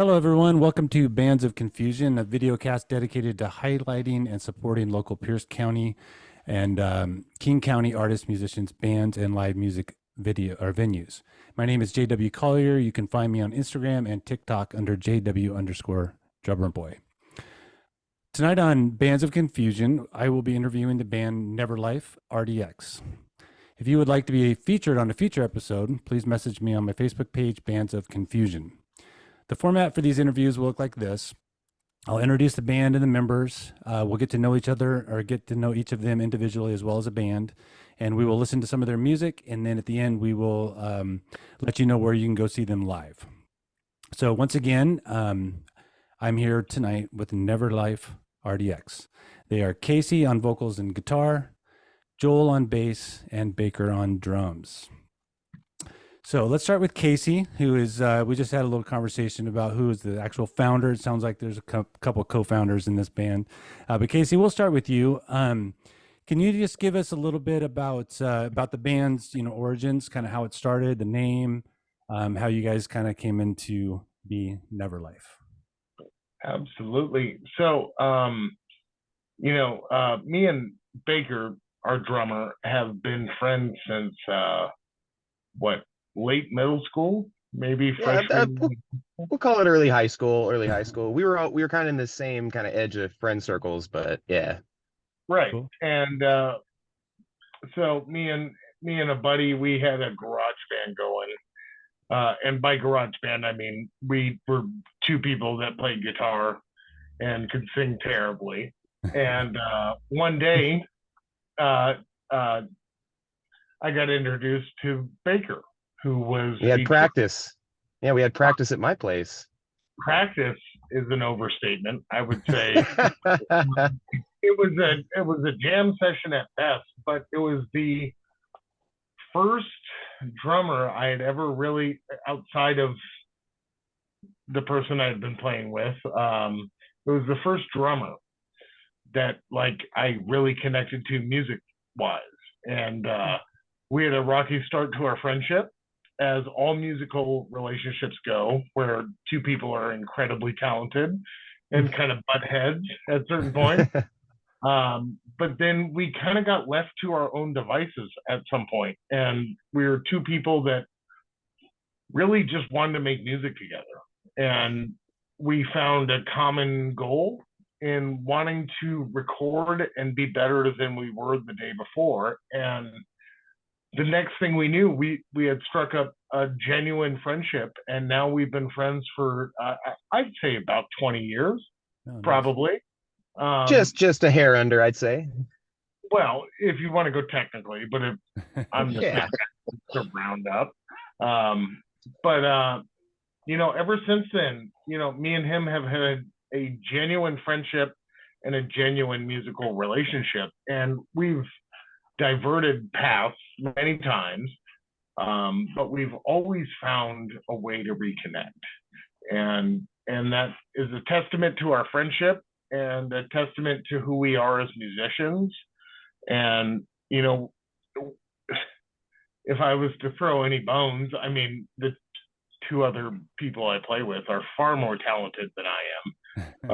Hello, everyone. Welcome to Bands of Confusion, a video cast dedicated to highlighting and supporting local Pierce County and King County artists, musicians, bands, and live music video or venues. My name is JW Collier. You can find me on Instagram and TikTok under JW_drummer boy. Tonight on Bands of Confusion, I will be interviewing the band Neverlife RDX. If you would like to be featured on a future episode, please message me on my Facebook page, Bands of Confusion. The format for these interviews will look like this. I'll introduce the band and the members. We'll get to know each other or get to know each of them individually as well as a band. And we will listen to some of their music. And then at the end, we will let you know where you can go see them live. So once again, I'm here tonight with Neverlife RDX. They are Casey on vocals and guitar, Joel on bass, and Baker on drums. So let's start with Casey, who is, we just had a little conversation about who is the actual founder. It sounds like there's a couple co-founders in this band. But Casey, we'll start with you. Can you just give us a little bit about the band's, origins, kind of how it started, the name, how you guys kind of came into be Neverlife? Absolutely. So, me and Baker, our drummer, have been friends since, late middle school, maybe freshman. We'll call it early high school. Early high school. We were kind of in the same kind of edge of friend circles, but yeah. Right. Cool. And so me and a buddy, we had a garage band going. And by garage band, I mean we were two people that played guitar and could sing terribly. And one day, I got introduced to Baker, who was We had practice. Yeah, we had practice at my place. Practice is an overstatement. I would say it was a jam session at best, but it was the first drummer I had ever really, outside of the person I had been playing with, it was the first drummer that I really connected to music wise. And we had a rocky start to our friendship, as all musical relationships go, where two people are incredibly talented and kind of butt heads at certain points. But then we kind of got left to our own devices at some point, and we were two people that really just wanted to make music together. And we found a common goal in wanting to record and be better than we were the day before. And the next thing we knew, we had struck up a genuine friendship, and now we've been friends for I'd say about 20 years, probably. Just a hair under, I'd say. Well, if you want to go technically, but I'm just to round up. Ever since then, me and him have had a genuine friendship and a genuine musical relationship, and we've diverted paths many times, but we've always found a way to reconnect, and that is a testament to our friendship and a testament to who we are as musicians. And if I was to throw any bones, I mean, the two other people I play with are far more talented than I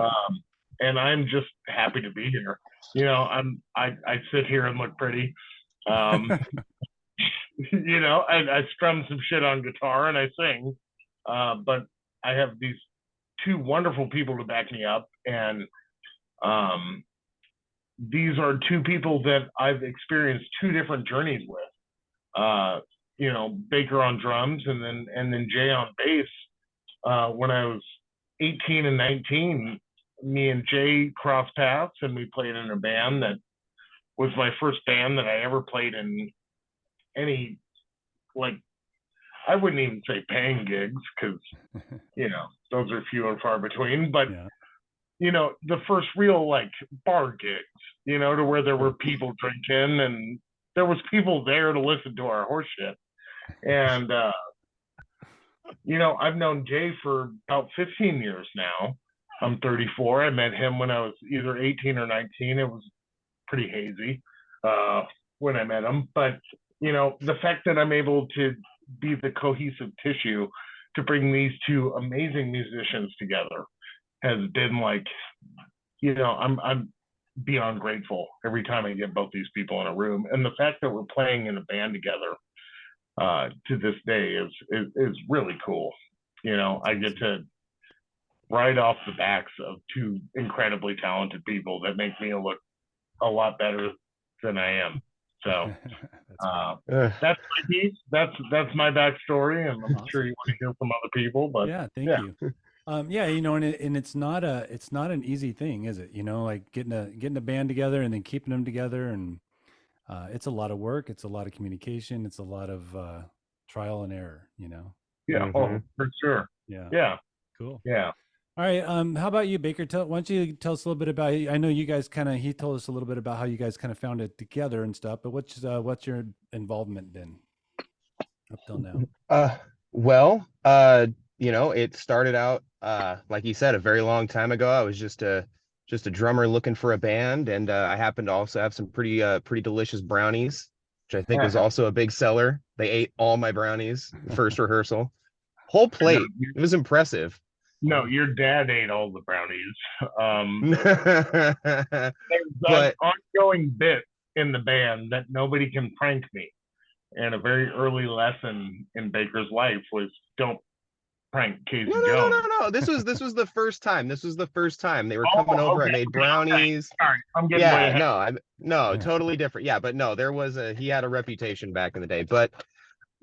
am. And I'm just happy to be here. I sit here and look pretty. I strum some shit on guitar and I sing, but I have these two wonderful people to back me up, and these are two people that I've experienced two different journeys with. Baker on drums, and then Jay on bass. When I was 18 and 19, me and Jay crossed paths, and we played in a band that was my first band that I ever played in any, I wouldn't even say paying gigs, because those are few and far between, but the first real bar gigs, to where there were people drinking and there was people there to listen to our horse shit. And I've known Jay for about 15 years now. I'm 34. I met him when I was either 18 or 19. It was pretty hazy when I met him, but the fact that I'm able to be the cohesive tissue to bring these two amazing musicians together has been like, I'm beyond grateful every time I get both these people in a room. And the fact that we're playing in a band together to this day is really cool. I get to ride off the backs of two incredibly talented people that make me look a lot better than I am. So that's my piece. That's my backstory, and I'm sure you want to hear from other people. But yeah, thank you. Yeah, and it's not an easy thing, is it? Like getting a band together and then keeping them together, and it's a lot of work. It's a lot of communication. It's a lot of trial and error. Yeah, oh, for sure. Yeah, cool. Yeah. All right. How about you, Baker? Why don't you tell us a little bit about? I know you guys he told us a little bit about how you guys kind of found it together and stuff. But what's your involvement been up till now? Well, it started out like you said, a very long time ago. I was just a drummer looking for a band, and I happened to also have some pretty delicious brownies, which I think was also a big seller. They ate all my brownies the first rehearsal, whole plate. It was impressive. No, your dad ate all the brownies. There's but an ongoing bit in the band that nobody can prank me. And a very early lesson in Baker's life was don't prank Casey Jones. No. This was the first time. This was the first time they were coming over. Okay. I made brownies. Okay. All right, I'm getting way ahead. No, totally different. Yeah, but no, he had a reputation back in the day. But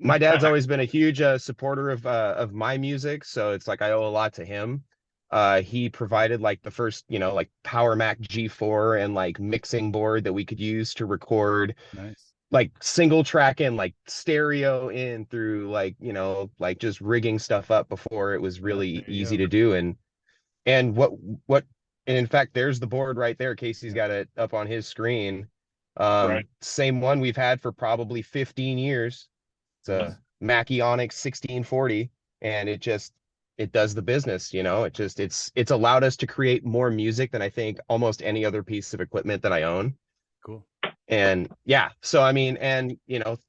my dad's always been a huge supporter of my music, so it's like I owe a lot to him. He provided like the first, like Power Mac G4 and like mixing board that we could use to record. Nice. Like single track in, like stereo in through like, like just rigging stuff up before it was really easy to do. And in fact, there's the board right there. Casey's got it up on his screen. Right. Same one we've had for probably 15 years. It's a Mackie Onyx 1640, and it does the business. It's allowed us to create more music than I think almost any other piece of equipment that I own. Cool. And yeah, so I mean, and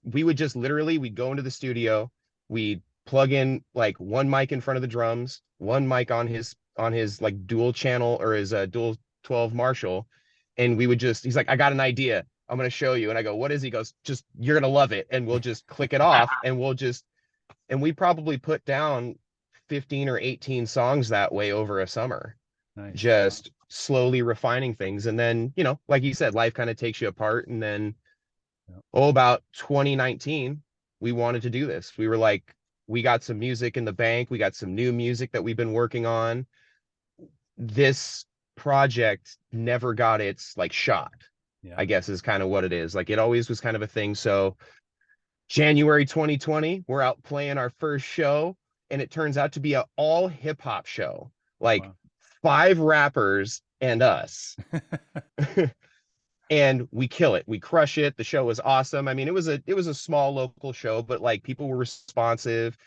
we would just we'd go into the studio, we'd plug in like one mic in front of the drums, one mic on his like dual channel or his dual 12 Marshall, and we would he's like, I got an idea, I'm going to show you. And I go, what is he goes, just, you're going to love it. And we'll just click it off, and we probably put down 15 or 18 songs that way over a summer. Nice. Just slowly refining things. And then, like you said, life kind of takes you apart. And then, about 2019, we wanted to do this. We were like, we got some music in the bank. We got some new music that we've been working on. This project never got its like shot, I guess is kind of what it is. Like it always was kind of a thing. So January 2020, we're out playing our first show, and it turns out to be an all hip hop show. Like 5 rappers and us. And we kill it. We crush it. The show was awesome. I mean, it was a small local show, but like people were responsive.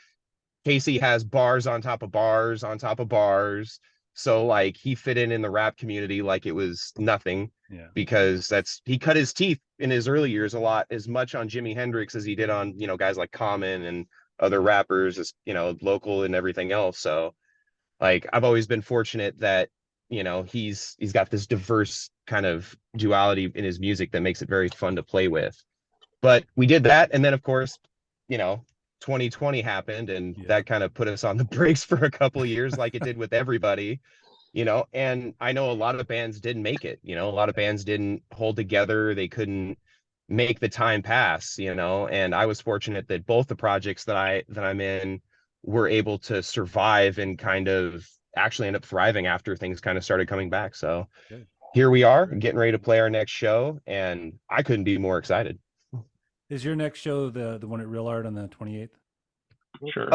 Casey has bars on top of bars on top of bars. So like he fit in the rap community like it was nothing. Yeah. Because he cut his teeth in his early years a lot, as much on Jimi Hendrix as he did on, guys like Common and other rappers, as local and everything else. So like I've always been fortunate that he's got this diverse kind of duality in his music that makes it very fun to play with. But we did that, and then of course 2020 happened, and that kind of put us on the brakes for a couple of years, like it did with everybody. And I know a lot of bands didn't make it. A lot of bands didn't hold together. They couldn't make the time pass. And I was fortunate that both the projects that I'm in were able to survive and kind of actually end up thriving after things kind of started coming back. So here we are, getting ready to play our next show, and I couldn't be more excited. Is your next show the one at Real Art on the 28th? Sure.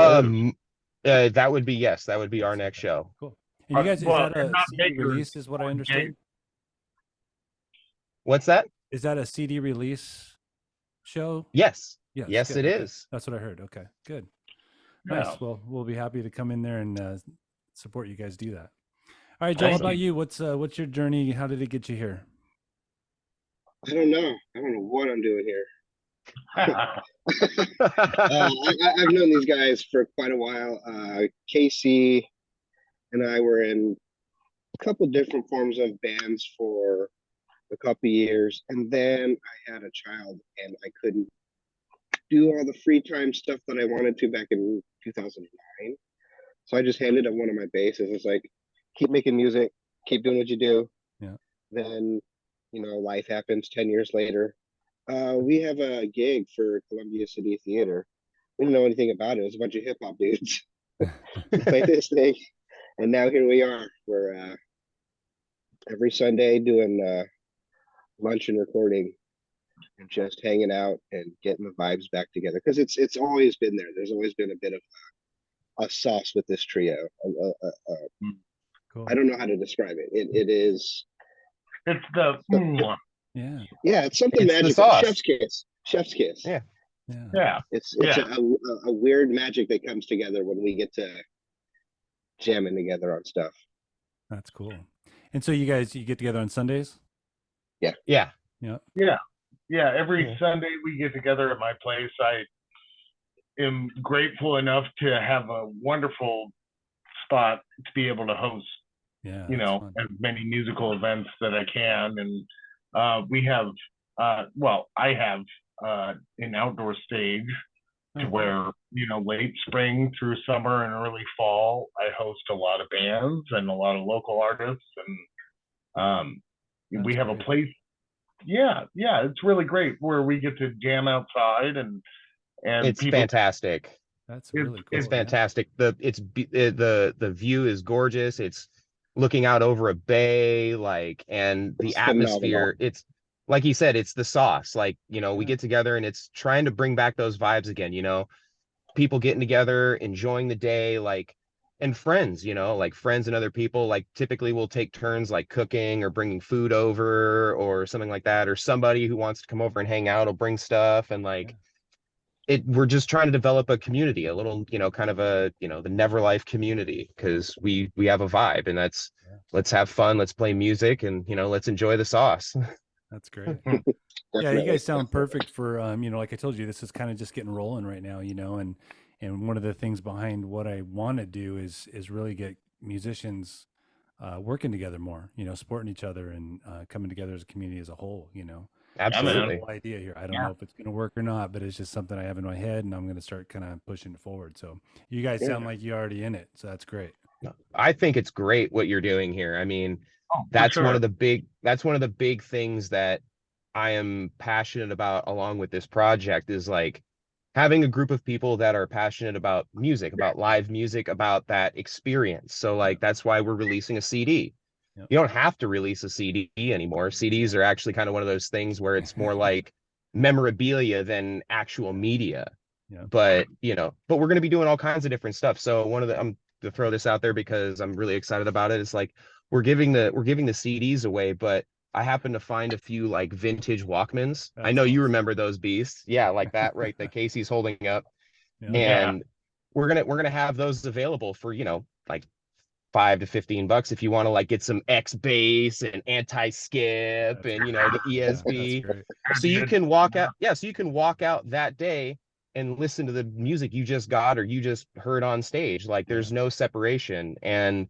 That would be our next show. Cool. And you guys, is that a CD release, is what I understand? What's that? Is that a CD release show? Yes. Yes, it is. That's what I heard. Okay, good. Nice. Well, we'll be happy to come in there and support you guys do that. All right, Joel, how about you? What's your journey? How did it get you here? I don't know. I don't know what I'm doing here. I've known these guys for quite a while. Casey and I were in a couple different forms of bands for a couple years, and then I had a child, and I couldn't do all the free time stuff that I wanted to back in 2009. So I just handed him one of my basses. It's like, keep making music, keep doing what you do. Yeah. Then, life happens 10 years later. We have a gig for Columbia City Theater. We didn't know anything about it. It was a bunch of hip hop dudes play this thing. And now here we are. We're every Sunday doing lunch and recording and just hanging out and getting the vibes back together. Because it's always been there. There's always been a bit of a sauce with this trio. Cool. I don't know how to describe it. It is. It's the Yeah. It's something It's the magical. sauce. Chef's kiss. Chef's kiss. Yeah. yeah. It's Yeah. a weird magic that comes together when we get to jamming together on stuff. That's cool. And so you get together on Sundays? Yeah. Yeah. Yeah, every Yeah. Sunday we get together at my place. I am grateful enough to have a wonderful spot to be able to host, Yeah. as many musical events that I can. And we have, I have an outdoor stage to where, late spring through summer and early fall, I host a lot of bands and a lot of local artists. And we have a place. Yeah, it's really great where we get to jam outside and It's people. fantastic. That's really cool. It's fantastic. The view is gorgeous. It's looking out over a bay, and the It's atmosphere. phenomenal. It's like you said, it's the sauce. We get together and it's trying to bring back those vibes again. People getting together, enjoying the day, and friends. Friends and other people. Typically we'll take turns cooking or bringing food over or something like that, or somebody who wants to come over and hang out will bring stuff and we're just trying to develop a community, a little, kind of the Neverlife community, because we have a vibe, and that's let's have fun, let's play music, and let's enjoy the sauce. That's great. Yeah, you Definitely. guys sound perfect for like I told you, this is kind of just getting rolling right now, and one of the things behind what I want to do is really get musicians working together more, supporting each other and coming together as a community as a whole, That's Absolutely. the whole idea here. I don't know if it's going to work or not, but it's just something I have in my head, and I'm going to start kind of pushing it forward. So you guys sound like you're already in it, so that's great. I think it's great what you're doing here. I mean, that's one of the big things that I am passionate about along with this project is having a group of people that are passionate about music, about live music, about that experience. So that's why we're releasing a CD. Yep. You don't have to release a CD anymore. CDs are actually kind of one of those things where it's more like memorabilia than actual media. Yeah. But but we're going to be doing all kinds of different stuff. So I'm to throw this out there because I'm really excited about it. It's we're giving the CDs away, but I happen to find a few vintage Walkmans. That's I know you awesome. remember those beasts. Yeah, like that, right? That Casey's holding up. Yeah. And we're gonna have those available for $5 to $15 if you want to get some X bass and anti-skip and the ESB. That's great. So you can walk out, so you can walk out that day and listen to the music you just got or you just heard on stage. There's no separation, and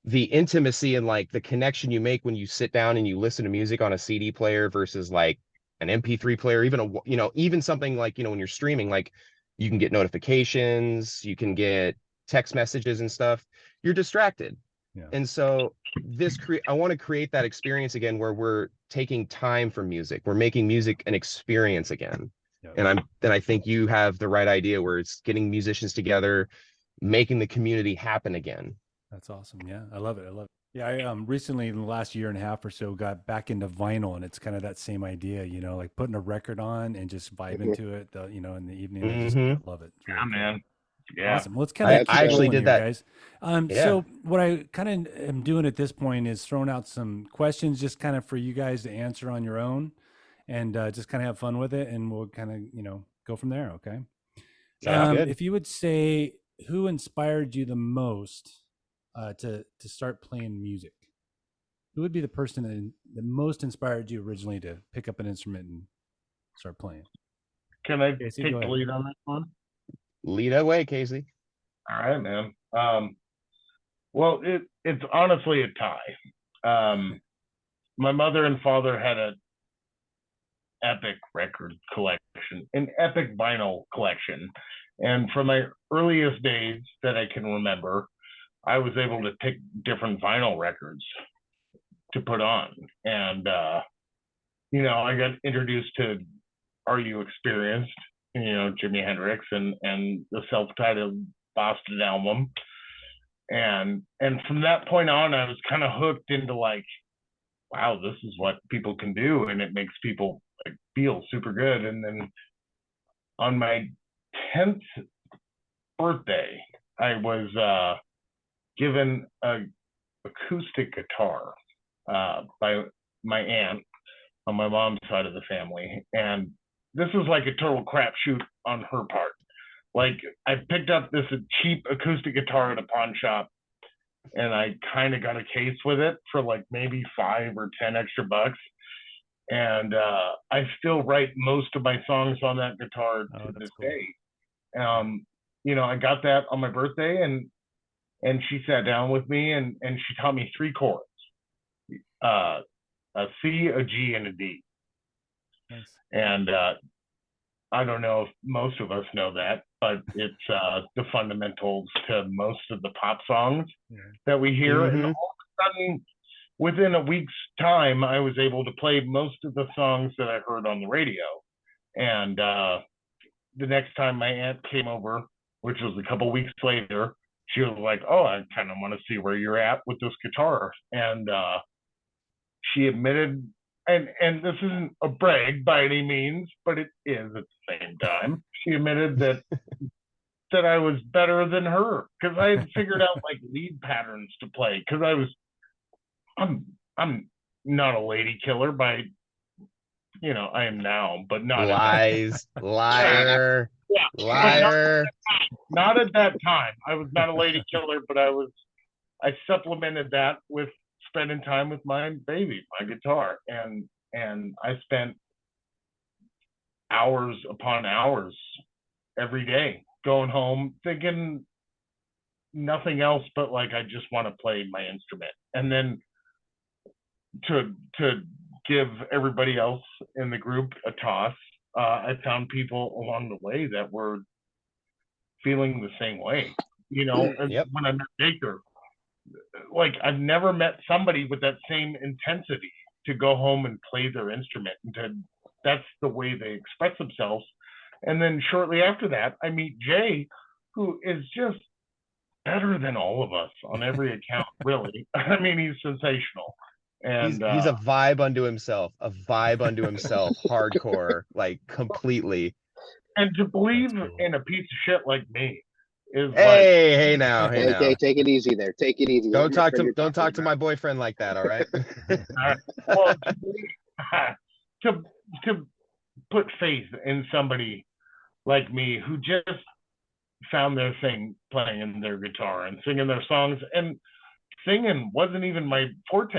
the intimacy and the connection you make when you sit down and you listen to music on a CD player versus an MP3 player, even even something when you're streaming, you can get notifications, you can get text messages and stuff. You're distracted. Yeah. And so I want to create that experience again where we're taking time for music. We're making music an experience again. Yeah. And I think you have the right idea where it's getting musicians together, making the community happen again. That's awesome. Yeah, I love it. Yeah, I recently in the last year and a half or so got back into vinyl, and it's kind of that same idea, putting a record on and just vibing to it, in the evening. I just love it. It's really cool. Man. Yeah. Awesome. Well, let's kind of I actually did that, guys. So what I kind of am doing at this point is throwing out some questions, just kind of for you guys to answer on your own, and just kind of have fun with it, and we'll kind of go from there. Okay. Good. If you would say who inspired you the most to start playing music, who would be the person that most inspired you originally to pick up an instrument and start playing? Can I Casey, take go the ahead. lead on this one? Lead away, Casey. All right, man. Well, it's honestly a tie. My mother and father had a epic record collection, an epic vinyl collection, and from my earliest days that I can remember, I was able to pick different vinyl records to put on, and I got introduced to Are You Experienced? Jimi Hendrix and the self-titled Boston album. And from that point on, I was kind of hooked into like, wow, this is what people can do, and it makes people like feel super good. And then on my 10th birthday, I was given a acoustic guitar by my aunt on my mom's side of the family, and this was like a total crapshoot on her part. Like, I picked up this cheap acoustic guitar at a pawn shop, and I kind of got a case with it for like maybe 5 or 10 extra bucks. And I still write most of my songs on that guitar to this cool. day. I got that on my birthday, and she sat down with me and she taught me 3 chords, a C, a G, and a D. Nice. And I don't know if most of us know that, but it's the fundamentals to most of the pop songs that we hear. Mm-hmm. And all of a sudden, within a week's time, I was able to play most of the songs that I heard on the radio. And the next time my aunt came over, which was a couple weeks later, she was like, "Oh, I kind of want to see where you're at with this guitar." And she admitted, and this isn't a brag by any means, but it is at the same time. She admitted that I was better than her because I had figured out like lead patterns to play. Because I'm not a lady killer by I am now, but not lies, liar, yeah, liar. Not at that time. I was not a lady killer, but I supplemented that with spending time with my baby, my guitar, and I spent hours upon hours every day going home thinking nothing else but like I just want to play my instrument. And then to give everybody else in the group a toss, I found people along the way that were feeling the same way. Yep. When I met Baker, like I've never met somebody with that same intensity to go home and play their instrument, and that's the way they express themselves. And then shortly after that, I meet Jay, who is just better than all of us on every account, really. I mean, he's sensational. And he's a vibe unto himself, hardcore, like completely. And to believe cool. in a piece of shit like me is hey now. Hey, take it easy there. Take it easy. Don't talk to my boyfriend like that, all right? Well, to put faith in somebody like me who just found their thing playing their guitar and singing their songs, and singing wasn't even my forte.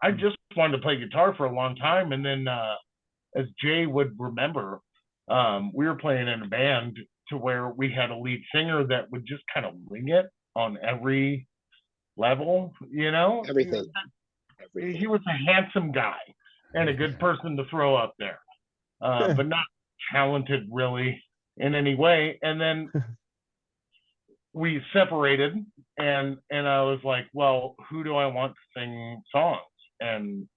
I just wanted to play guitar for a long time, and then as Jay would remember, we were playing in a band to where we had a lead singer that would just kind of wing it on every level, Everything. He was a handsome guy and a good person to throw up there, but not talented really in any way. And then we separated, and I was like, well, who do I want to sing songs? And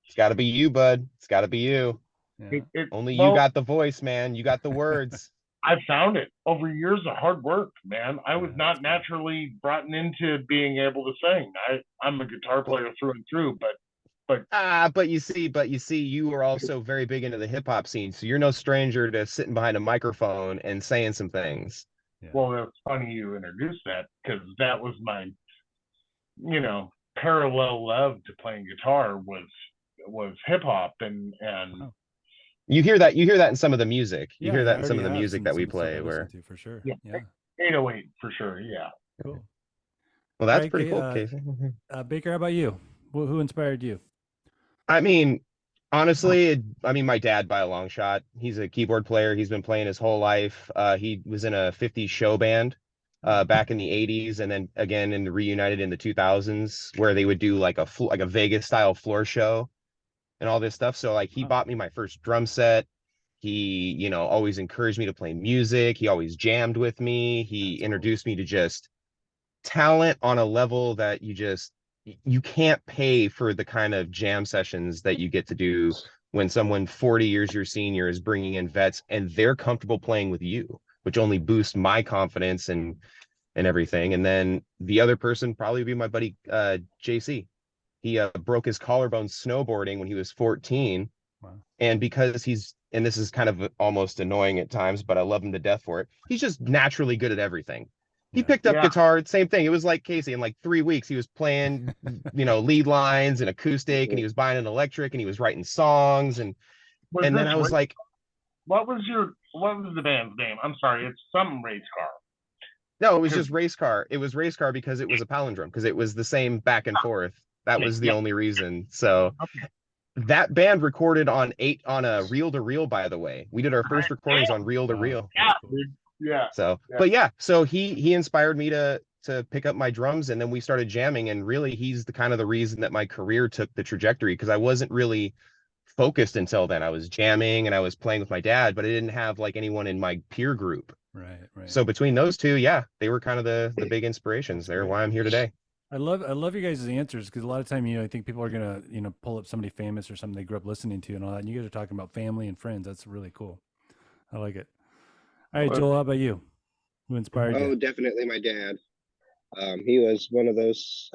it's got to be you, bud. It's got to be you. Yeah. You got the voice, man. You got the words. I found it over years of hard work, man. I was not naturally brought into being able to sing. I'm a guitar player through and through, but you see, you are also very big into the hip hop scene, so you're no stranger to sitting behind a microphone and saying some things. Yeah. Well, it's funny you introduced that, because that was my, parallel love to playing guitar was hip hop, and you hear that in some of the music. You hear that I in some of the already have music that we some stuff play I where listen to, for sure. Yeah. Yeah. 808 for sure. Yeah. Cool. well, that's All right, pretty cool, Casey. Baker, how about you? Who inspired you? I mean, Honestly, I mean, my dad by a long shot. He's a keyboard player. He's been playing his whole life. He was in a 50s show band back in the 80s, and then again in the reunited in the 2000s, where they would do like a Vegas style floor show and all this stuff. So like he Wow. bought me my first drum set. He, always encouraged me to play music. He always jammed with me. He introduced me to just talent on a level that you can't pay for the kind of jam sessions that you get to do when someone 40 years your senior is bringing in vets and they're comfortable playing with you, which only boosts my confidence and everything. And then the other person probably would be my buddy JC. He broke his collarbone snowboarding when he was 14. Wow. And because and this is kind of almost annoying at times, but I love him to death for it. He's just naturally good at everything. He Yeah. picked up Yeah. guitar, same thing. It was like Casey in like 3 weeks. He was playing, lead lines and acoustic, and he was buying an electric, and he was writing songs. And Was then this I was like, what was the band's name? I'm sorry, it's some race car. no, it was just race car. It was race car because it was a palindrome, because it was the same back and forth. That was the Yeah. only reason. So Okay. that band recorded on a reel to reel, by the way. We did our first recordings on reel to Wow. reel. Yeah, dude. Yeah. So, Yeah. but yeah, so he inspired me to pick up my drums, and then we started jamming, and really he's the kind of the reason that my career took the trajectory, because I wasn't really focused until then. I was jamming and I was playing with my dad, but I didn't have like anyone in my peer group. Right. Right. So between those two, yeah, they were kind of the big inspirations. They're why I'm here today. I love you guys' answers, because a lot of time, I think people are gonna, pull up somebody famous or something they grew up listening to and all that. And you guys are talking about family and friends. That's really cool. I like it. All right, Joel, how about you? Who inspired Oh, you? definitely my dad. He was one of those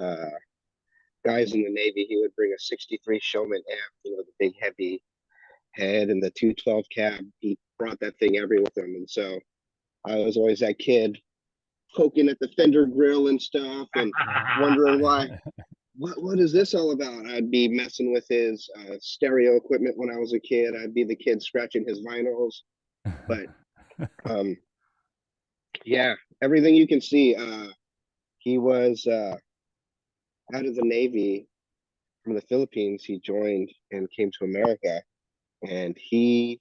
guys in the Navy. He would bring a 63 Showman amp, the big heavy head and the 212 cab. He brought that thing everywhere with him. And so I was always that kid poking at the fender grill and stuff and wondering why. What is this all about? I'd be messing with his stereo equipment when I was a kid. I'd be the kid scratching his vinyls. But yeah, everything you can see. He was out of the Navy from the Philippines. He joined and came to America, and he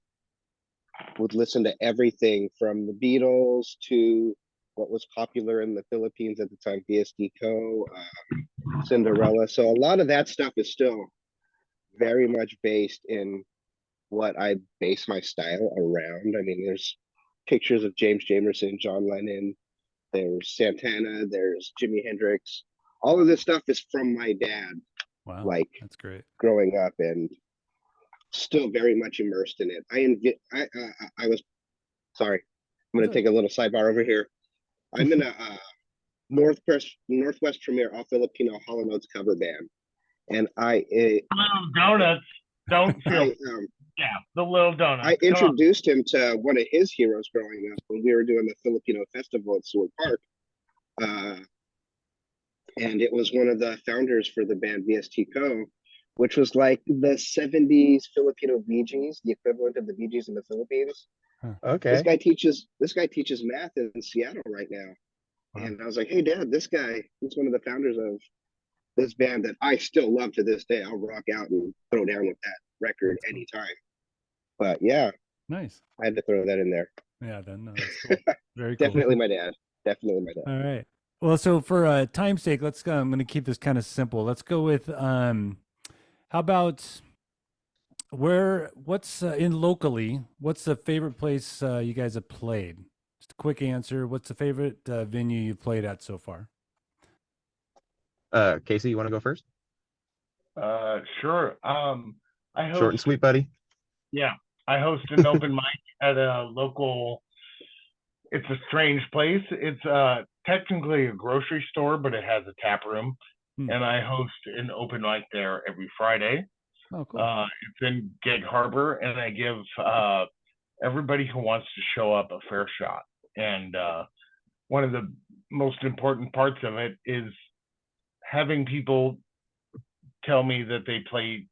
would listen to everything from the Beatles to what was popular in the Philippines at the time, BSD Co, Cinderella. So a lot of that stuff is still very much based in what I base my style around. I mean, there's pictures of James Jamerson, John Lennon, there's Santana, there's Jimi Hendrix. All of this stuff is from my dad, Wow, like that's great. growing up, and still very much immersed in it. I was sorry. I'm going to take a little sidebar over here. I'm in a Northwest Premier All Filipino Hall & Oates cover band, and Little donuts. Don't feel. The little donuts. I introduced him to one of his heroes growing up when we were doing the Filipino festival at Seward Park. And it was one of the founders for the band VST Co, which was like the 70s Filipino Bee Gees, the equivalent of the Bee Gees in the Philippines. Okay. This guy teaches math in Seattle right now. And I was like, hey, Dad, this guy, he's one of the founders of this band that I still love to this day. I'll rock out and throw down with that record anytime. But yeah, nice. I had to throw that in there. Yeah, then no, that's cool. Very cool. Definitely my dad. Definitely my dad. All right. Well, so for time's sake, let's go. I'm going to keep this kind of simple. Let's go with how about what's in locally? What's the favorite place you guys have played? Just a quick answer. What's the favorite venue you've played at so far? Casey, you want to go first? Sure. I host, short and sweet, buddy. Yeah, I host an open mic at a local. It's a strange place. It's technically a grocery store, but it has a tap room, and I host an open mic there every Friday. Oh, cool. It's in Gig Harbor, and I give everybody who wants to show up a fair shot. And one of the most important parts of it is having people tell me that they play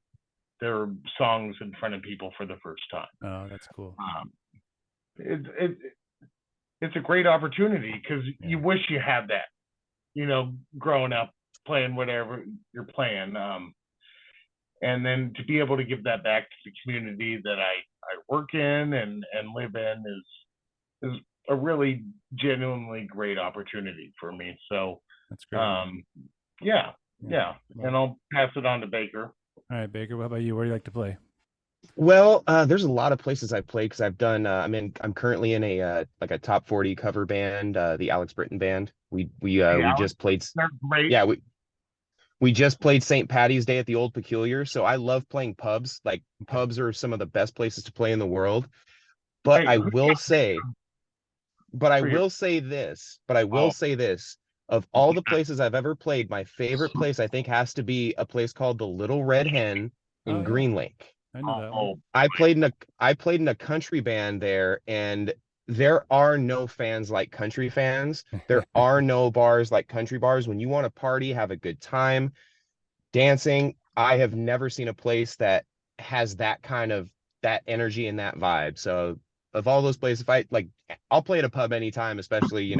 their songs in front of people for the first time. Oh, that's cool. It's a great opportunity because you wish you had that, growing up playing whatever you're playing. and then to be able to give that back to the community that I work in and live in is a really genuinely great opportunity for me. So That's great. yeah. Well, And I'll pass it on to Baker. all right, Baker, what about you? Where do you like to play? Well, there's a lot of places I've played because I've done. I'm currently in a like a top 40 cover band, the Alex Britton band. We just played. They're great. Yeah, we just played St. Patty's Day at the Old Peculiar. So I love playing pubs. Like pubs are some of the best places to play in the world. But Hey, I will say, but I for your- will say this, but I will Oh. say this. Of all the places I've ever played, my favorite place I think has to be a place called the Little Red Hen in Oh, yeah. Green Lake. I know that one. I played in a country band there, and there are no fans like country fans. There are no bars like country bars. When you want to party, have a good time, dancing, I have never seen a place that has that kind of that energy and that vibe. So of all those places, if I like, I'll play at a pub anytime, especially,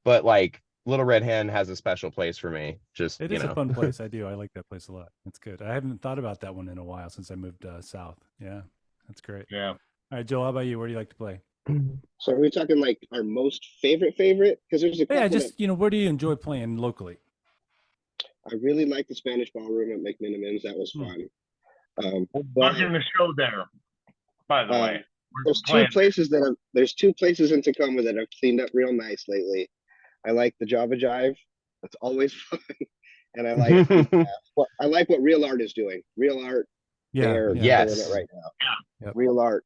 but like Little Red Hen has a special place for me. Just, It is a fun place. I do. I like that place a lot. It's good. I haven't thought about that one in a while since I moved south. Yeah, that's great. Yeah. All right, Joel, how about you? Where do you like to play? So are we talking like our most favorite? Because there's a couple Yeah, just where do you enjoy playing locally? I really like the Spanish Ballroom at McMinimans. That was fun. We're booking the show there, by the way. There's two places in Tacoma that I've cleaned up real nice lately. I like the Java Jive. That's always fun. And I like what Real Art is doing. Real Art. They're doing it right now. Yep. Real Art.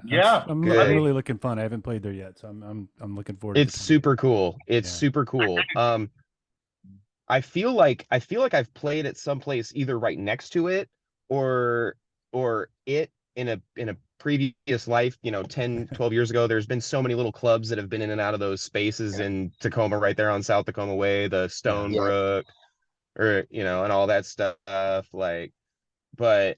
Yeah. I'm really looking fun. I haven't played there yet, so I'm looking forward to it. It's super cool. It's super cool. I feel like I've played at some place either right next to it or it in a previous life, 10, 12 years ago. There's been so many little clubs that have been in and out of those spaces in Tacoma, right there on South Tacoma Way, the Stonebrook, or and all that stuff. But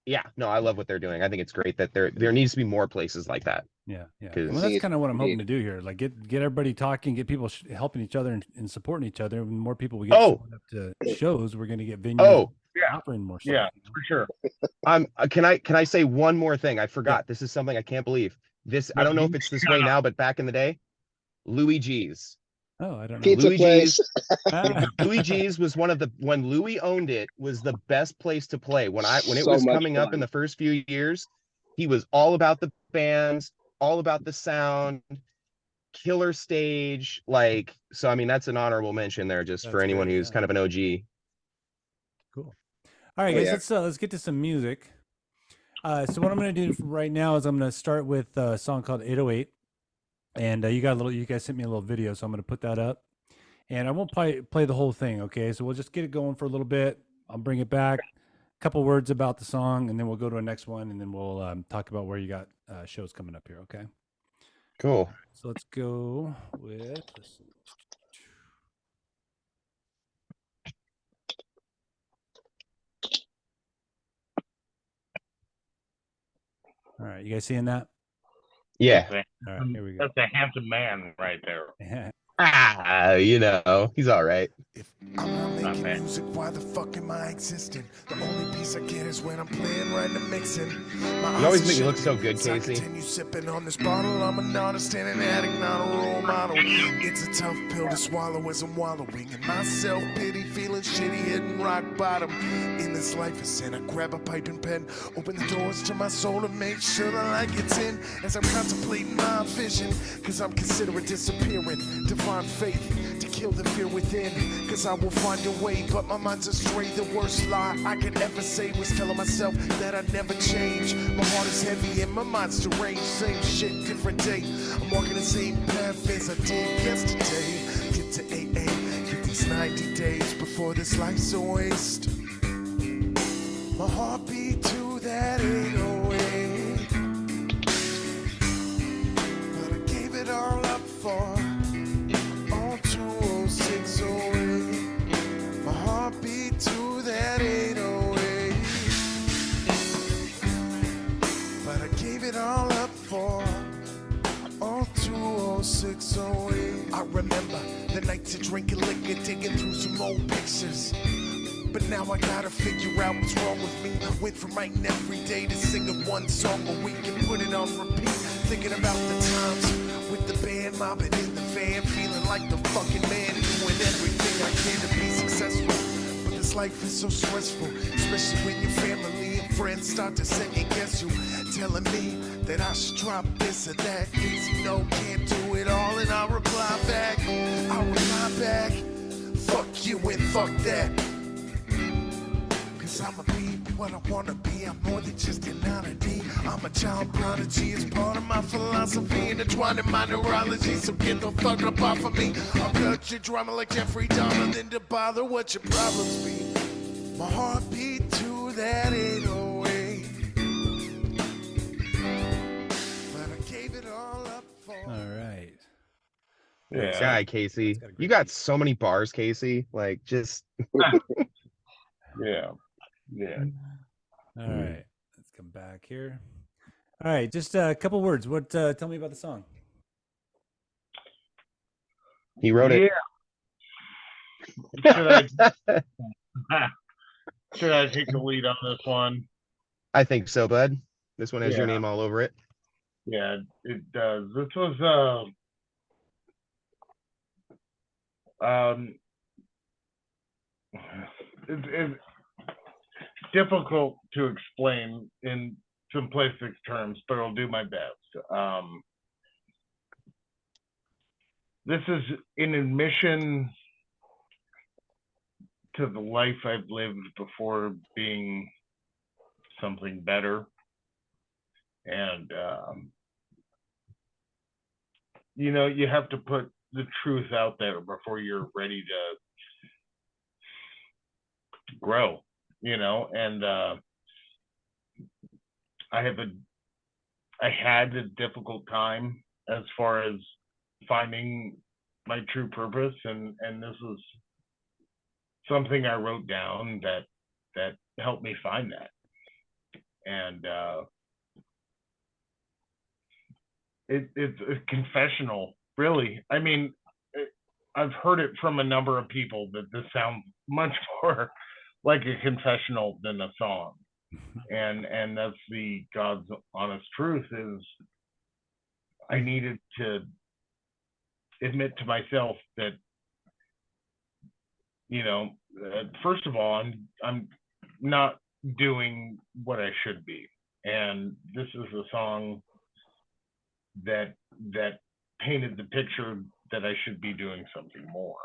yeah, no, I love what they're doing. I think it's great that there needs to be more places like that. Yeah. Well, that's kind of what I'm hoping to do here. Like get everybody talking, get people helping each other and supporting each other. The more people we get showing up to shows, we're going to get venues offering more stuff. Yeah, for sure. Can I say one more thing? I forgot. This is something I can't believe. I don't know if it's this way now, but back in the day, Louis G's. Oh, I don't know. Pizza place. Louis G's was when Louis owned it, was the best place to play. When it So was much coming up fun. in the first few years, he was all about the bands, all about the sound, killer stage. So I mean, that's an honorable mention there, just for anyone who's kind of an OG. Cool. All right, guys, let's get to some music. So what I'm going to do right now is I'm going to start with a song called 808. And you guys sent me a little video, so I'm going to put that up. And I won't play the whole thing, okay? So we'll just get it going for a little bit. I'll bring it back, a couple words about the song, and then we'll go to our next one, and then we'll talk about where you got shows coming up here, okay? Cool. So let's go with this. All right, you guys seeing that? Yeah. All right, here we go. That's a handsome man right there. He's all right. If I'm not making music, why the fuck am I existing? The only peace I get is when I'm playing right in the mixing. You always make me look so good, Casey. I continue sipping on this bottle. I'm an artist and an addict, not a role model. It's a tough pill to swallow as I'm wallowing in my self-pity, feeling shitty, hitting rock bottom. In this life of sin, I grab a pipe and pen, open the doors to my soul to make sure the light gets in. As I'm contemplating my vision, cause I'm considering disappearing. Divine faith to kill the fear within, cause I will find a way, but my mind's astray. The worst lie I could ever say was telling myself that I'd never change. My heart is heavy and my mind's deranged. Same shit, different day. I'm walking the same path as I did yesterday. Get to AA, get these 90 days before this life's a waste. My heart beat to that 808, but I gave it all up for 20608. My heart beat to that 808, but I gave it all up for 20608. I remember the nights of drinking liquor, digging through some old pictures. But now I gotta figure out what's wrong with me. Went from writing every day to singing one song a week and put it on repeat. Thinking about the times with the band, mobbing in the van, feeling like the fucking man, doing everything I can to be successful. But this life is so stressful, especially when your family and friends start to second guess you, telling me that I should drop this or that. Easy, no, can't do it all, and I'll reply back. Fuck you and fuck that. Cause I'ma be what I wanna be. I'm more than just an oddity. I'm a child prodigy. It's part of my philosophy intertwined in my neurology. So get the fuck up off of me. I'll cut your drama like Jeffrey Dahmer. Then to bother what your problems be. My heartbeat to that 808. But I gave it all up for. All right. Yeah. Guy, Casey, you got so many bars, Casey. Like, just Yeah. Yeah. All right. Let's come back here. All right. Just a couple words. What? Tell me about the song. he wrote it. Should I take the lead on this one? I think so, bud. This one has your Yeah. name all over it. Yeah, it does. This was it's difficult to explain in simplistic terms, but I'll do my best. This is an admission to the life I've lived before being something better. And, you know, you have to put the truth out there before you're ready to grow, you know, and I had a difficult time as far as finding my true purpose, and this was something I wrote down that helped me find that. And it's a confessional, really. I mean, I've heard it from a number of people that this sounds much more like a confessional than a song. And that's the God's honest truth is I needed to admit to myself that, you know, first of all, I'm not doing what I should be. And this is a song that painted the picture that I should be doing something more.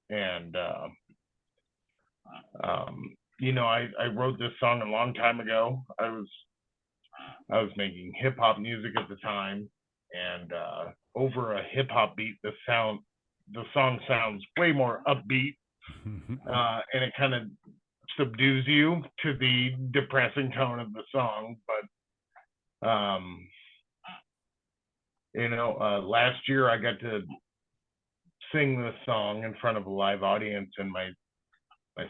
And you know, I wrote this song a long time ago. I was making hip hop music at the time, and over a hip hop beat, the song sounds way more upbeat, and it kind of subdues you to the depressing tone of the song. But you know, last year I got to sing this song in front of a live audience, and my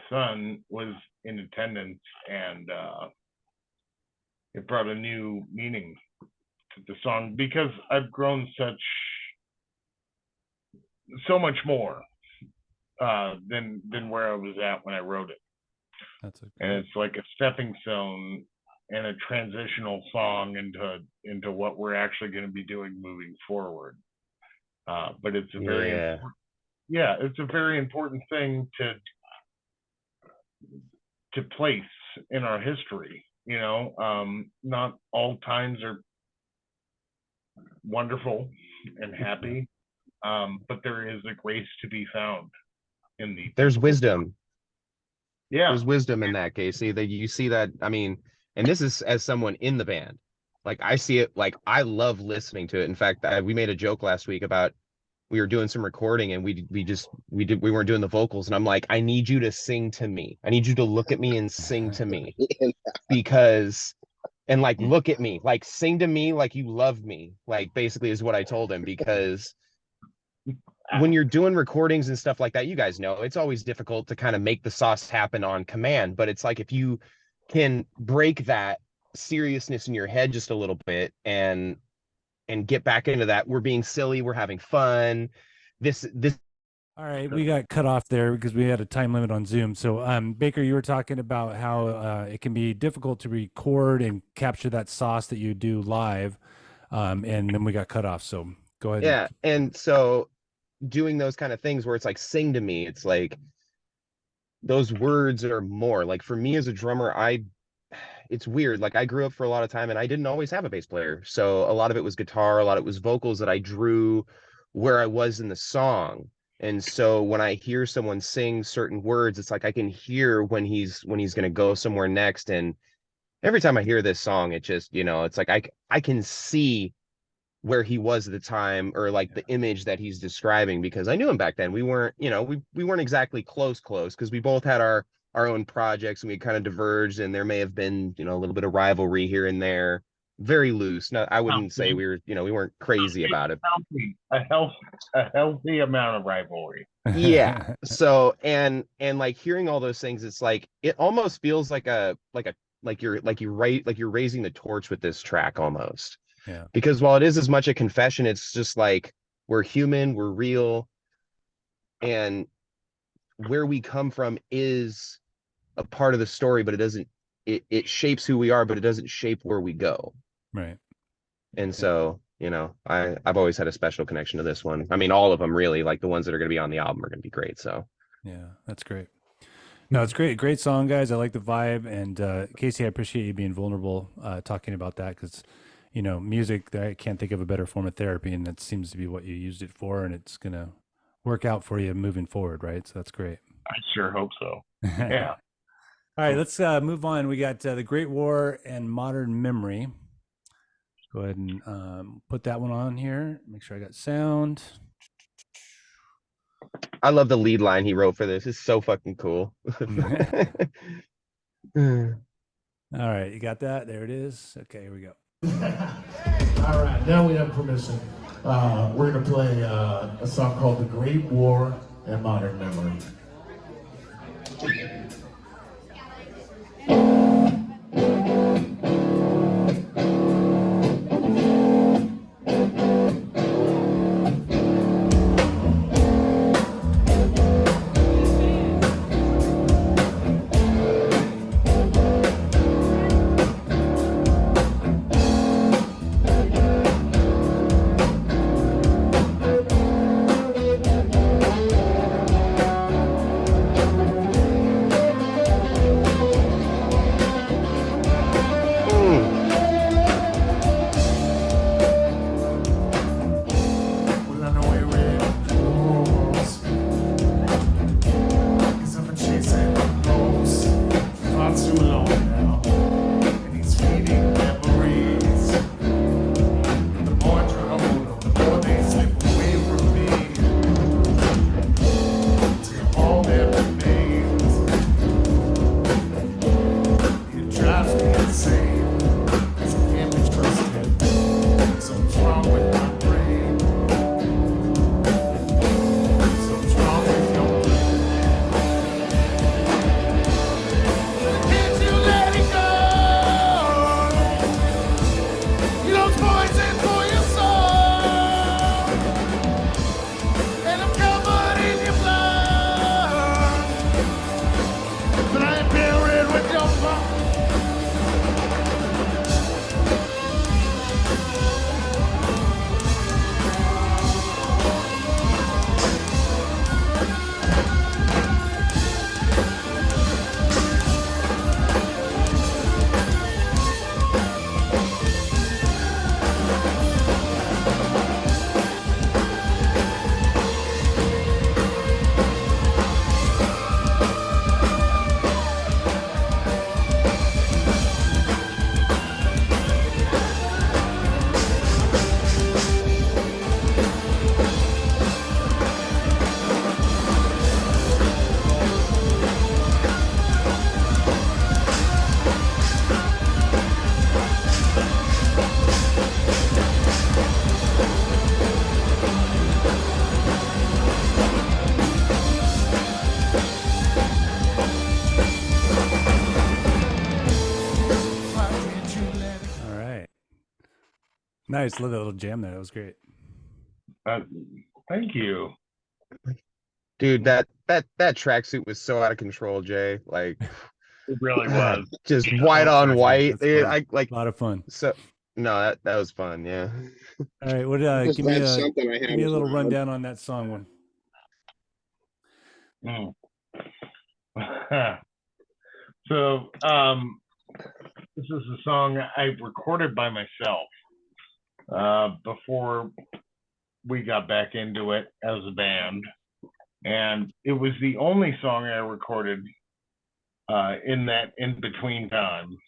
son was in attendance, and it brought a new meaning to the song because I've grown so much more than where I was at when I wrote it. And it's like a stepping stone and a transitional song into what we're actually going to be doing moving forward. But it's a very it's a very important thing to place in our history. You know, not all times are wonderful and happy, but there is a grace to be found in the. There's wisdom. Yeah, there's wisdom in that, Casey. That you see that. I mean, and this is as someone in the band. Like I see it. Like I love listening to it. In fact, we made a joke last week about we were doing some recording and we weren't doing the vocals, and I'm like, I need you to sing to me. I need you to look at me and sing to me because. And like, look at me, like sing to me like you love me, like basically is what I told him, because when you're doing recordings and stuff like that, you guys know it's always difficult to kind of make the sauce happen on command. But it's like if you can break that seriousness in your head just a little bit and get back into that, we're being silly, we're having fun. This All right, we got cut off there because we had a time limit on Zoom. So, Baker, you were talking about how it can be difficult to record and capture that sauce that you do live, and then we got cut off. So, go ahead. Yeah, and so doing those kind of things where it's like sing to me, it's like those words are more like for me as a drummer, it's weird. Like I grew up for a lot of time and I didn't always have a bass player. So a lot of it was guitar, a lot of it was vocals that I drew where I was in the song. And so when I hear someone sing certain words, it's like I can hear when he's going to go somewhere next. And every time I hear this song, it just, it's like I can see where he was at the time or like the image that he's describing because I knew him back then. We weren't, we weren't exactly close because we both had our own projects and we kind of diverged and there may have been, a little bit of rivalry here and there. Very loose. No, I wouldn't say we were, we weren't crazy about it. A healthy amount of rivalry. Yeah. So and like hearing all those things, it's like it almost feels like you're raising the torch with this track almost. Yeah. Because while it is as much a confession, it's just like we're human, we're real, and where we come from is a part of the story, but it shapes who we are, but it doesn't shape where we go. Right. And so, I've always had a special connection to this one. I mean, all of them really, like the ones that are going to be on the album are going to be great. So yeah, that's great. No, it's great. Great song, guys. I like the vibe. And Casey, I appreciate you being vulnerable, talking about that because music, I can't think of a better form of therapy, and that seems to be what you used it for, and it's going to work out for you moving forward, right? So that's great. I sure hope so. Yeah. All right, let's move on. We got The Great War and Modern Memory. Go ahead and put that one on here. Make sure I got sound. I love the lead line he wrote for this. It's so fucking cool. All right, you got that? There it is. Okay, here we go. All right, now we have permission. We're going to play a song called The Great War and Modern Memory. Nice. Love that little jam there. That was great. Thank you. Dude, that tracksuit was so out of control, Jay. Like, It really God, was. just white on white. That's fun. I like A lot of fun. so. No, that was fun. Yeah. All right, what I'm just give me glad a something I have is little loud. rundown on that song one. Mm. So this is a song I recorded by myself before we got back into it as a band, and it was the only song I recorded in that in between time.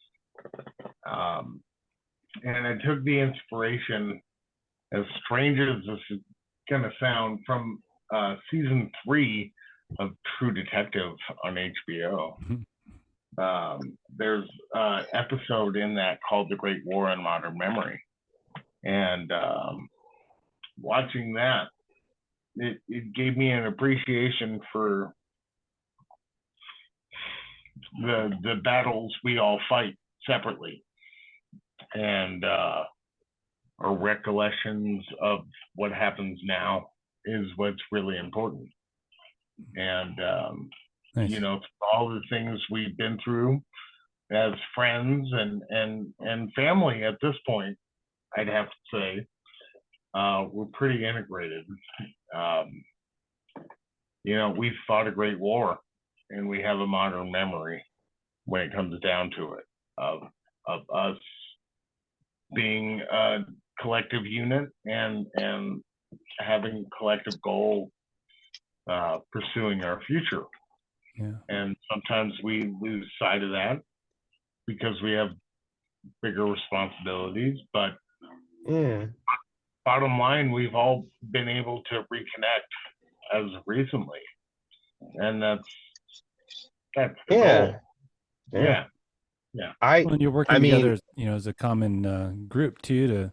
And I took the inspiration, as strange as this is gonna sound, from season 3 of True Detective on HBO. There's an episode in that called The Great War in Modern Memory. And watching that, it gave me an appreciation for the battles we all fight separately, and our recollections of what happens now is what's really important. And Nice. you know, all the things we've been through as friends and family at this point, I'd have to say, we're pretty integrated. You know, we've fought a great war, and we have a modern memory when it comes down to it, of us being a collective unit and having collective goal, pursuing our future. Yeah. And sometimes we lose sight of that because we have bigger responsibilities, but Yeah. bottom line, we've all been able to reconnect as recently, and that's the Yeah. goal. Yeah. Well, and you're working I mean, together, you know, as a common group too, to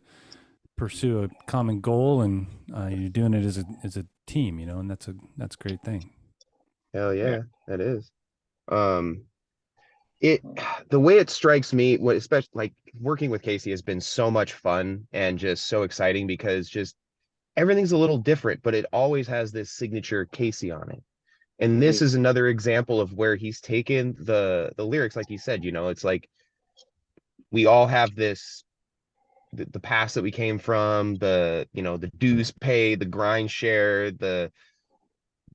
pursue a common goal, and you're doing it as a team, you know, and that's a great thing. hell yeah, that is. It the way it strikes me, what especially like working with Casey has been so much fun and just so exciting because just everything's a little different, but it always has this signature Casey on it. And this is another example of where he's taken the lyrics, like you said, you know, it's like we all have this the past that we came from, the you know, the dues paid, the grind share, the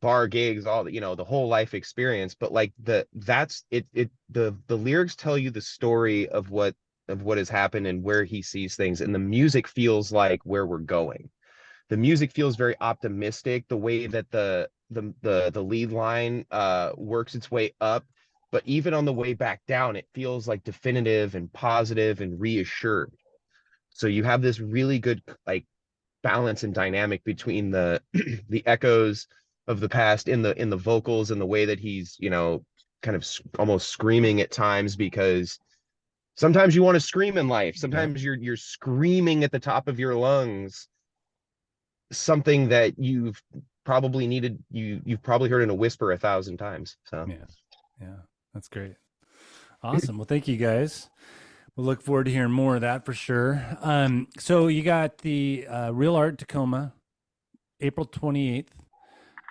bar gigs, all the you know, the whole life experience. But like that's it the lyrics tell you the story of what has happened and where he sees things, and the music feels like where we're going. The music feels very optimistic, the way that the lead line works its way up, but even on the way back down it feels like definitive and positive and reassured. So you have this really good like balance and dynamic between the the echoes of the past in the vocals and the way that he's, you know, kind of almost screaming at times, because sometimes you want to scream in life, sometimes you're screaming at the top of your lungs something that you've probably needed, you've probably heard in a whisper 1,000 times. So yeah, that's great. Awesome. Well, thank you guys. We'll look forward to hearing more of that for sure. So you got the Real Art Tacoma, April 28th.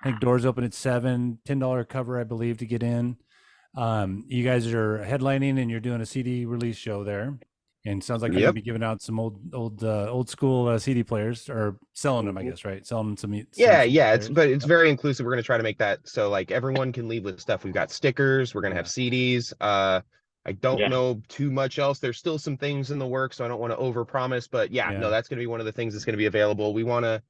I think doors open at 7, $10 cover, I believe, to get in. You guys are headlining and you're doing a CD release show there. And sounds like you're gonna be giving out some old school CD players, or selling them, I guess, right? Selling them some it's very inclusive. We're gonna try to make that so like everyone can leave with stuff. We've got stickers, we're gonna have CDs. I don't know too much else. There's still some things in the works, so I don't want to overpromise, but no, that's gonna be one of the things that's gonna be available. We want to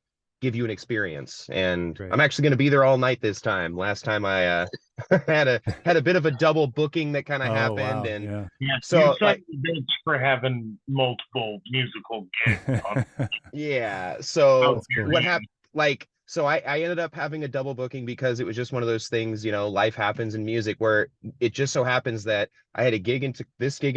give you an experience, and I'm actually gonna be there all night this time. Last time I had a bit of a double booking that kind of happened. Wow. And so like for having multiple musical gigs. So what happened, like, so I ended up having a double booking because it was just one of those things, you know, life happens in music, where it just so happens that I had a gig in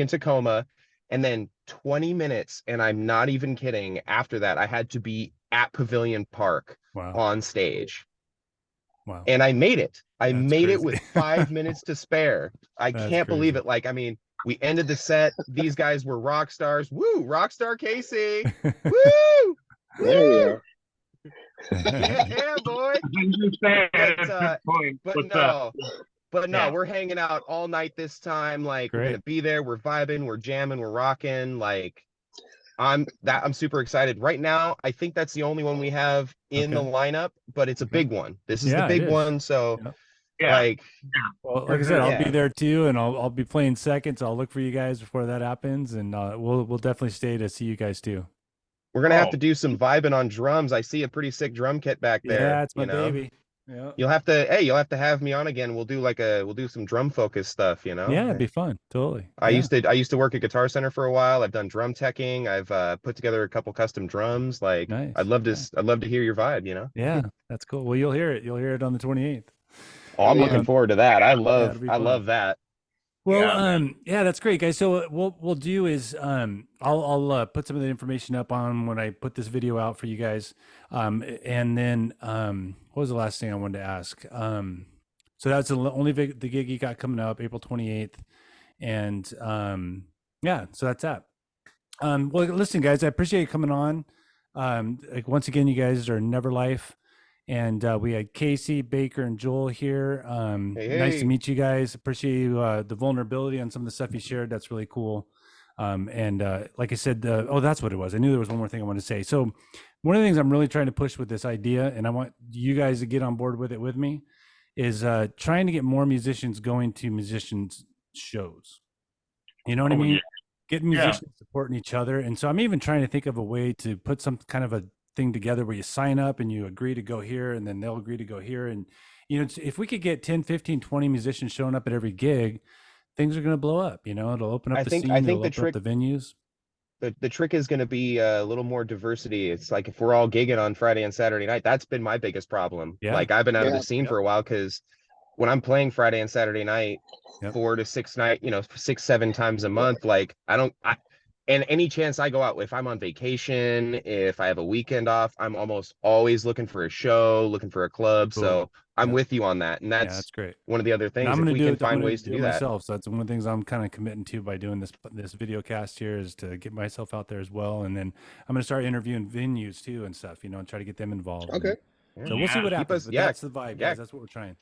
Tacoma, and then 20 minutes, and I'm not even kidding, after that I had to be at Pavilion Park on stage. Wow. And I made it. I made crazy. it with 5 minutes to spare. I can't believe it. Like, I mean, we ended the set. These guys were rock stars. Woo! Rockstar Casey. Woo! There we are. Yeah, boy. I'm just saying, But it's a good point. but What's up? no, but no, Yeah. we're hanging out all night this time. Like we're Great. gonna be there. We're vibing. We're jamming. We're rocking. Like I'm super excited. Right now, I think that's the only one we have in the Okay. lineup, but it's a Okay. big one. This is Yeah, the it big is. one. So Yep. Yeah. like Well, like I said, I'll be Yeah. there too, and I'll be playing second. So I'll look for you guys before that happens, and we'll definitely stay to see you guys too. we're gonna have Oh. to do some vibing on drums. I see a pretty sick drum kit back Yeah, there. it's my baby. Yeah. You'll have to have me on again. We'll do some drum focus stuff, you know? Yeah, it'd be fun. Totally. I Yeah. used to work at Guitar Center for a while. I've done drum teching. I've put together a couple custom drums. Like Nice. I'd love to hear your vibe, you know? Yeah, that's cool. Well, you'll hear it. You'll hear it on the 28th. Oh, I'm yeah. looking forward to that. Yeah, it'll be I fun. love that. Well, Yeah, yeah, that's great, guys. So what we'll do is I'll put some of the information up on when I put this video out for you guys. And then what was the last thing I wanted to ask? So that's the only the gig you got coming up, April 28th. And yeah, so that's that. Well, listen, guys, I appreciate you coming on. Like once again, you guys are Neverlife. And we had Casey, Baker, and Joel here. Nice to Hey. meet you guys. Appreciate you, the vulnerability on some of the stuff you shared. That's really cool. And like I said, oh, that's what it was. I knew there was one more thing I wanted to say. So one of the things I'm really trying to push with this idea, and I want you guys to get on board with it with me, is trying to get more musicians going to musicians shows. You know what I Oh, mean? yeah. Getting Yeah. musicians supporting each other. And so I'm even trying to think of a way to put some kind of a thing together where you sign up and you agree to go here, and then they'll agree to go here. And, you know, if we could get 10, 15, 20 musicians showing up at every gig, things are going to blow up. You know, it'll open up the scene, I think it'll the open up the venues. the trick is going to be a little more diversity. It's like if we're all gigging on Friday and Saturday night, that's been my biggest problem. Yeah. Like I've been out of Yeah. the scene Yep. for a while because when I'm playing Friday and Saturday night, Yep. 4 to 6 night, 6, 7 times a month, like and any chance I go out, if I'm on vacation, if I have a weekend off, I'm almost always looking for a show, looking for a club. Cool. So I'm Yep. with you on that. And Yeah, that's that's great. one of the other And things. I'm If going to we do can it. I'm find going ways to to do do it that. myself. So that's one of the things I'm kind of committing to by doing this video cast here, is to get myself out there as well. And then I'm going to start interviewing venues too and stuff, and try to get them involved. Okay. So we'll see what Keep happens. us- But yeah, that's the vibe, yeah. guys. That's what we're trying.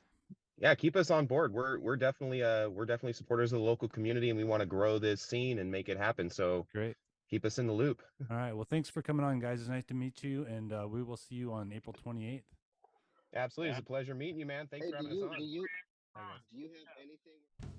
Yeah, keep us on board. We're definitely supporters of the local community, and we want to grow this scene and make it happen. So Great. keep us in the loop. All right. Well, thanks for coming on, guys. It's nice to meet you, and we will see you on April 28th. Absolutely, it's a pleasure meeting you, man. Thanks Hey, for do having us you on. do you Bye, guys. do you have anything?